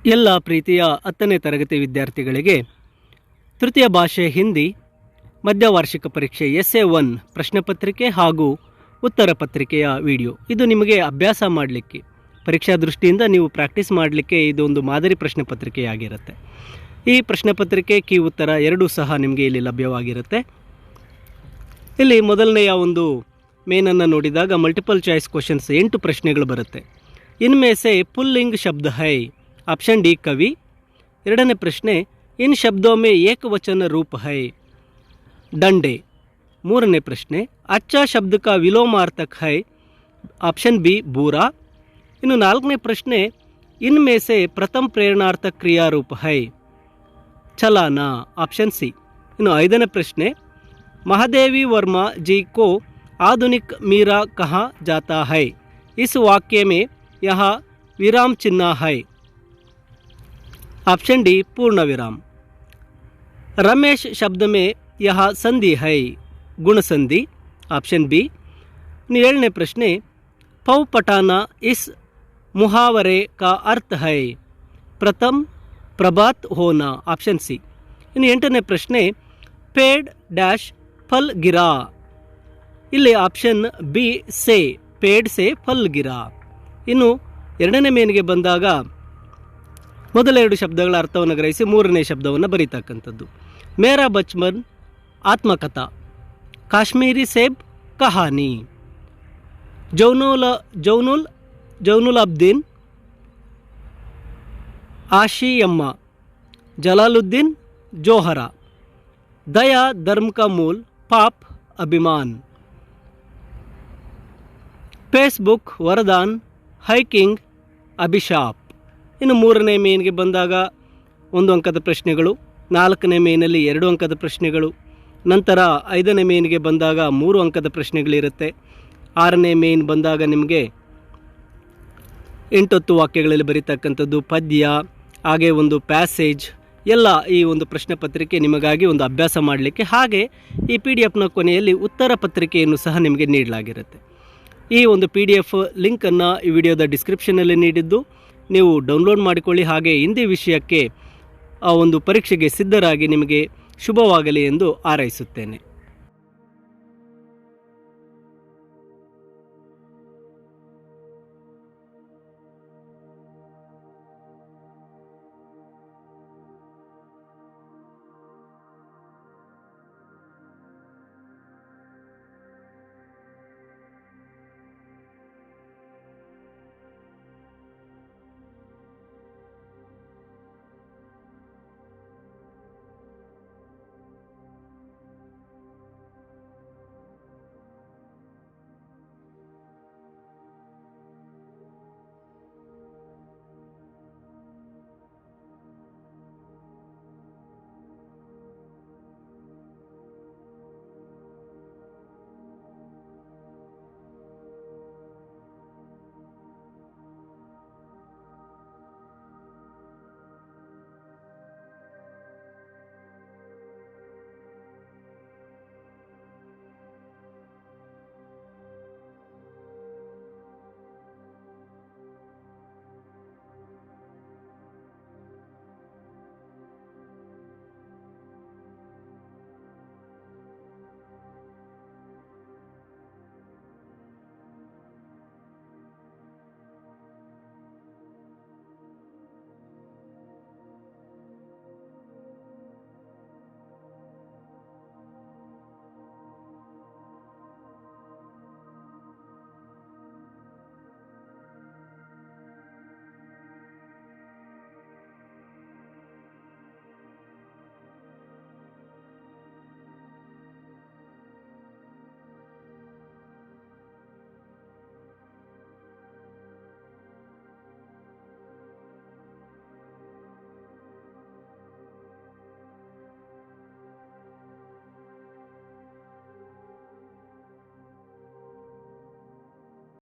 ಎಲ್ಲ ಪ್ರೀತಿಯ 10ನೇ ತರಗತಿ ವಿದ್ಯಾರ್ಥಿಗಳಿಗೆ ತೃತೀಯ ಭಾಷೆ ಹಿಂದಿ ಮಧ್ಯವಾರ್ಷಿಕ ಪರೀಕ್ಷೆ SA1 ಪ್ರಶ್ನೆ ಪತ್ರಿಕೆ ಹಾಗೂ ಉತ್ತರ ಪತ್ರಿಕೆಯ ವಿಡಿಯೋ. ಇದು ನಿಮಗೆ ಅಭ್ಯಾಸ ಮಾಡಲಿಕ್ಕೆ, ಪರೀಕ್ಷಾ ದೃಷ್ಟಿಯಿಂದ ನೀವು ಪ್ರಾಕ್ಟೀಸ್ ಮಾಡಲಿಕ್ಕೆ ಇದೊಂದು ಮಾದರಿ ಪ್ರಶ್ನೆ ಪತ್ರಿಕೆಯಾಗಿರುತ್ತೆ. ಈ ಪ್ರಶ್ನೆ ಪತ್ರಿಕೆ ಕೀ ಉತ್ತರ ಎರಡೂ ಸಹ ನಿಮಗೆ ಇಲ್ಲಿ ಲಭ್ಯವಾಗಿರುತ್ತೆ. ಇಲ್ಲಿ ಮೊದಲನೆಯ ಒಂದು ಮೇನನ್ನು ನೋಡಿದಾಗ ಮಲ್ಟಿಪಲ್ ಚಾಯ್ಸ್ ಕ್ವಶನ್ಸ್ 8 ಪ್ರಶ್ನೆಗಳು ಬರುತ್ತೆ. ಇನ್ಮೇ ಸೆ ಪುಲ್ಲಿಂಗ್ ಶಬ್ದ ಹೈ. ऑप्शन डी कवि. ಎರಡನೇ ಪ್ರಶ್ನೆ इन शब्दों में एक वचन रूप है. डंडे. ಮೂರನೇ ಪ್ರಶ್ನೆ अच्छा शब्द का विलोमार्थक है. ऑप्शन बी बूरा. ಇನ್ನು ನಾಲ್ಕನೇ ಪ್ರಶ್ನೆ इनमें से प्रथम प्रेरणार्थक क्रिया रूप है. चलाना. Option C. ಇನ್ನು ಐದನೇ ಪ್ರಶ್ನೆ महादेवी वर्मा जी को आधुनिक मीरा कहा जाता है. इस वाक्य में यहाँ विराम चिन्ह है. ऑप्शन डी पूर्ण विराम. रमेश शब्द में यह संधि है. गुण संधि. Option B. ಏಳನೇ ಪ್ರಶ್ನೆ पौ पटाना इस मुहावरे का अर्थ है. प्रथम प्रभात होना. Option C. ಇನ್ನು ಎಂಟನೇ ಪ್ರಶ್ನೆ पेड़ डैश फल गिरा. ಇಲ್ಲಿ ಆಪ್ಷನ್ ಬಿ ಸೆ ಪೇಡ್ ಸೆ ಫಲ್ ಗಿರಾ. ಇನ್ನು ಎರಡನೇ ಮೇನಿಗೆ ಬಂದಾಗ ಮೊದಲ ಎರಡು ಶಬ್ದಗಳ ಅರ್ಥವನ್ನು ಗ್ರಹಿಸಿ ಮೂರನೇ ಶಬ್ದವನ್ನು ಬರೀತಕ್ಕಂಥದ್ದು. ಮೇರಾ ಬಚ್ಪನ್ ಆತ್ಮಕಥಾ. ಕಾಶ್ಮೀರಿ ಸೇಬ್ ಕಹಾನಿ. ಜೌನುಲ್ ಅಬ್ದೀನ್ ಆಶಿಯಮ್ಮ. ಜಲಾಲುದ್ದೀನ್ ಜೋಹರಾ. ದಯಾ ಧರ್ಮ ಕಾ ಮೂಲ್ ಪಾಪ್ ಅಭಿಮಾನ್. Facebook ವರದಾನ್ hiking ಅಭಿಶಾಪ್. ಇನ್ನು ಮೂರನೇ ಮೇನ್ಗೆ ಬಂದಾಗ 1 ಅಂಕದ ಪ್ರಶ್ನೆಗಳು, 4ನೇ ಮೇನಲ್ಲಿ 2 ಅಂಕದ ಪ್ರಶ್ನೆಗಳು, ನಂತರ 5ನೇ ಮೇನ್ಗೆ ಬಂದಾಗ 3 ಅಂಕದ ಪ್ರಶ್ನೆಗಳಿರುತ್ತೆ. 6ನೇ ಮೇನ್ ಬಂದಾಗ ನಿಮಗೆ 8 ವಾಕ್ಯಗಳಲ್ಲಿ ಬರೀತಕ್ಕಂಥದ್ದು ಪದ್ಯ, ಹಾಗೆ ಒಂದು ಪ್ಯಾಸೇಜ್ ಎಲ್ಲ ಈ ಒಂದು ಪ್ರಶ್ನೆ ಪತ್ರಿಕೆ ನಿಮಗಾಗಿ ಒಂದು ಅಭ್ಯಾಸ ಮಾಡಲಿಕ್ಕೆ. ಹಾಗೆ ಈ PDF ಕೊನೆಯಲ್ಲಿ ಉತ್ತರ ಪತ್ರಿಕೆಯನ್ನು ಸಹ ನಿಮಗೆ ನೀಡಲಾಗಿರುತ್ತೆ. ಈ ಒಂದು PDF ಲಿಂಕನ್ನು ಈ ವಿಡಿಯೋದ ಡಿಸ್ಕ್ರಿಪ್ಷನಲ್ಲಿ ನೀಡಿದ್ದು ನೀವು ಡೌನ್ಲೋಡ್ ಮಾಡಿಕೊಳ್ಳಿ. ಹಾಗೆ ಹಿಂದಿ ವಿಷಯಕ್ಕೆ ಆ ಒಂದು ಪರೀಕ್ಷೆಗೆ ಸಿದ್ಧರಾಗಿ ನಿಮಗೆ ಶುಭವಾಗಲಿ ಎಂದು ಹಾರೈಸುತ್ತೇನೆ.